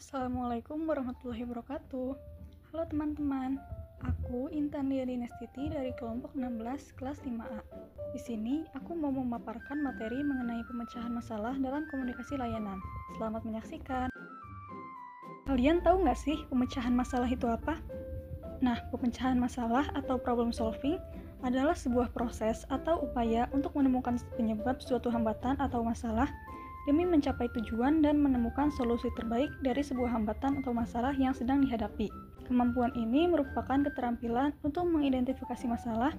Assalamualaikum warahmatullahi wabarakatuh. Halo teman-teman, aku Intan Diani Nestiti dari kelompok 16 kelas 5A. Di sini aku mau memaparkan materi mengenai pemecahan masalah dalam komunikasi layanan. Selamat menyaksikan. Kalian tahu nggak sih pemecahan masalah itu apa? Nah, pemecahan masalah atau problem solving adalah sebuah proses atau upaya untuk menemukan penyebab suatu hambatan atau masalah demi mencapai tujuan dan menemukan solusi terbaik dari sebuah hambatan atau masalah yang sedang dihadapi. Kemampuan ini merupakan keterampilan untuk mengidentifikasi masalah,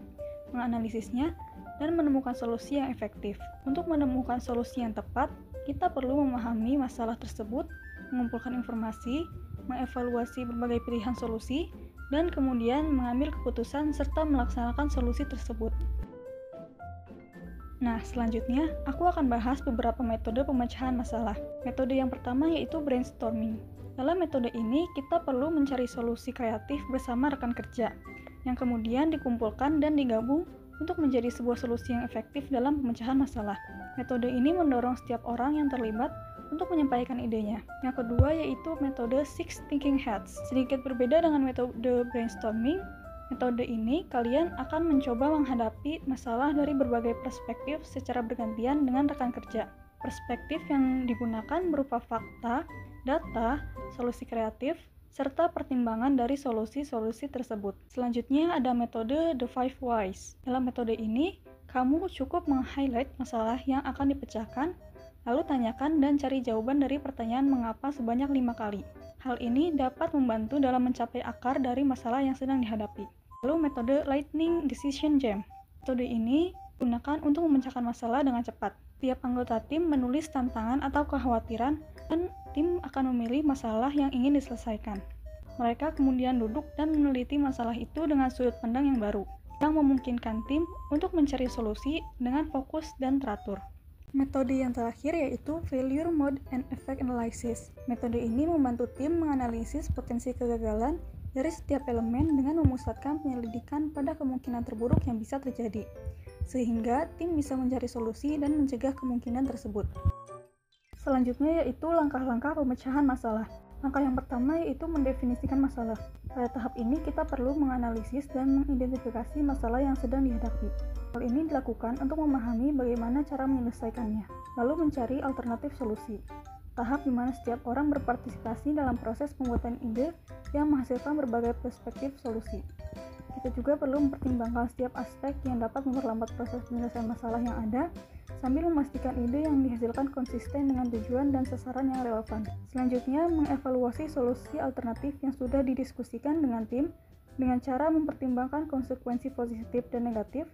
menganalisisnya, dan menemukan solusi yang efektif. Untuk menemukan solusi yang tepat, kita perlu memahami masalah tersebut, mengumpulkan informasi, mengevaluasi berbagai pilihan solusi, dan kemudian mengambil keputusan serta melaksanakan solusi tersebut. Nah, selanjutnya aku akan bahas beberapa metode pemecahan masalah. Metode yang pertama yaitu brainstorming. Dalam metode ini, kita perlu mencari solusi kreatif bersama rekan kerja, yang kemudian dikumpulkan dan digabung untuk menjadi sebuah solusi yang efektif dalam pemecahan masalah. Metode ini mendorong setiap orang yang terlibat untuk menyampaikan idenya. Yang kedua yaitu metode Six Thinking Hats. Sedikit berbeda dengan metode brainstorming, metode ini kalian akan mencoba menghadapi masalah dari berbagai perspektif secara bergantian dengan rekan kerja. Perspektif yang digunakan berupa fakta, data, solusi kreatif, serta pertimbangan dari solusi-solusi tersebut. Selanjutnya ada metode The Five Whys. Dalam metode ini, kamu cukup meng-highlight masalah yang akan dipecahkan, lalu tanyakan dan cari jawaban dari pertanyaan mengapa sebanyak 5 kali. Hal ini dapat membantu dalam mencapai akar dari masalah yang sedang dihadapi. Lalu metode Lightning Decision Jam. Metode ini digunakan untuk memecahkan masalah dengan cepat. Tiap anggota tim menulis tantangan atau kekhawatiran dan tim akan memilih masalah yang ingin diselesaikan. Mereka kemudian duduk dan meneliti masalah itu dengan sudut pandang yang baru, yang memungkinkan tim untuk mencari solusi dengan fokus dan teratur. Metode yang terakhir yaitu Failure Mode and Effect Analysis. Metode ini membantu tim menganalisis potensi kegagalan dari setiap elemen dengan memusatkan penyelidikan pada kemungkinan terburuk yang bisa terjadi, sehingga tim bisa mencari solusi dan mencegah kemungkinan tersebut. Selanjutnya yaitu langkah-langkah pemecahan masalah. Langkah yang pertama yaitu mendefinisikan masalah. Pada tahap ini kita perlu menganalisis dan mengidentifikasi masalah yang sedang dihadapi. Hal ini dilakukan untuk memahami bagaimana cara menyelesaikannya, lalu mencari alternatif solusi. Tahap di mana setiap orang berpartisipasi dalam proses pembuatan ide yang menghasilkan berbagai perspektif solusi. Kita juga perlu mempertimbangkan setiap aspek yang dapat memperlambat proses penyelesaian masalah yang ada, sambil memastikan ide yang dihasilkan konsisten dengan tujuan dan sasaran yang relevan. Selanjutnya, mengevaluasi solusi alternatif yang sudah didiskusikan dengan tim dengan cara mempertimbangkan konsekuensi positif dan negatif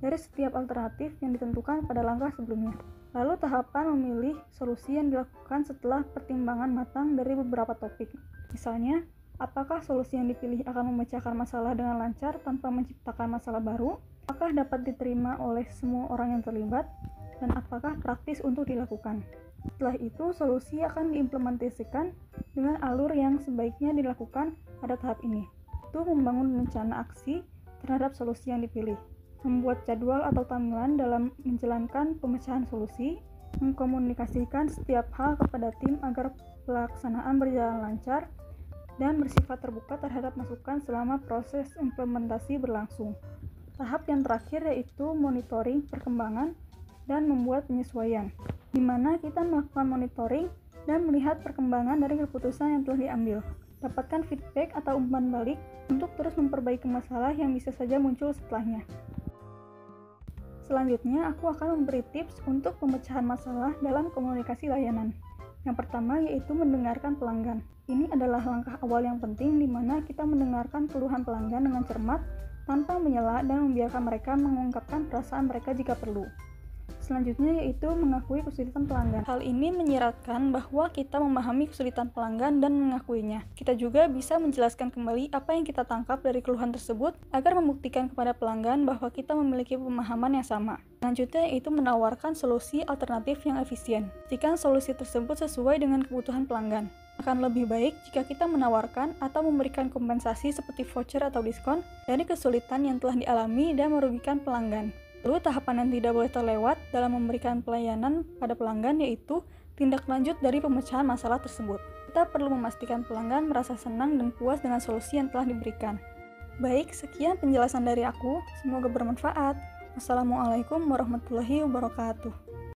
dari setiap alternatif yang ditentukan pada langkah sebelumnya. Lalu tahapan memilih solusi yang dilakukan setelah pertimbangan matang dari beberapa topik. Misalnya, apakah solusi yang dipilih akan memecahkan masalah dengan lancar tanpa menciptakan masalah baru? Apakah dapat diterima oleh semua orang yang terlibat? Dan apakah praktis untuk dilakukan? Setelah itu, solusi akan diimplementasikan dengan alur yang sebaiknya dilakukan pada tahap ini. Itu membangun rencana aksi terhadap solusi yang dipilih, membuat jadwal atau timeline dalam menjalankan pemecahan solusi, mengkomunikasikan setiap hal kepada tim agar pelaksanaan berjalan lancar, dan bersifat terbuka terhadap masukan selama proses implementasi berlangsung. Tahap yang terakhir yaitu monitoring perkembangan dan membuat penyesuaian, di mana kita melakukan monitoring dan melihat perkembangan dari keputusan yang telah diambil. Dapatkan feedback atau umpan balik untuk terus memperbaiki masalah yang bisa saja muncul setelahnya. Selanjutnya, aku akan memberi tips untuk pemecahan masalah dalam komunikasi layanan. Yang pertama yaitu mendengarkan pelanggan. Ini adalah langkah awal yang penting di mana kita mendengarkan keluhan pelanggan dengan cermat tanpa menyela dan membiarkan mereka mengungkapkan perasaan mereka jika perlu. Selanjutnya yaitu mengakui kesulitan pelanggan. Hal ini menyiratkan bahwa kita memahami kesulitan pelanggan dan mengakuinya. Kita juga bisa menjelaskan kembali apa yang kita tangkap dari keluhan tersebut agar membuktikan kepada pelanggan bahwa kita memiliki pemahaman yang sama. Selanjutnya yaitu menawarkan solusi alternatif yang efisien. Jika solusi tersebut sesuai dengan kebutuhan pelanggan. Akan lebih baik jika kita menawarkan atau memberikan kompensasi seperti voucher atau diskon dari kesulitan yang telah dialami dan merugikan pelanggan. Lalu tahapan yang tidak boleh terlewat dalam memberikan pelayanan pada pelanggan yaitu tindak lanjut dari pemecahan masalah tersebut. kita perlu memastikan pelanggan merasa senang dan puas dengan solusi yang telah diberikan. Baik, sekian penjelasan dari aku. Semoga bermanfaat. Wassalamualaikum warahmatullahi wabarakatuh.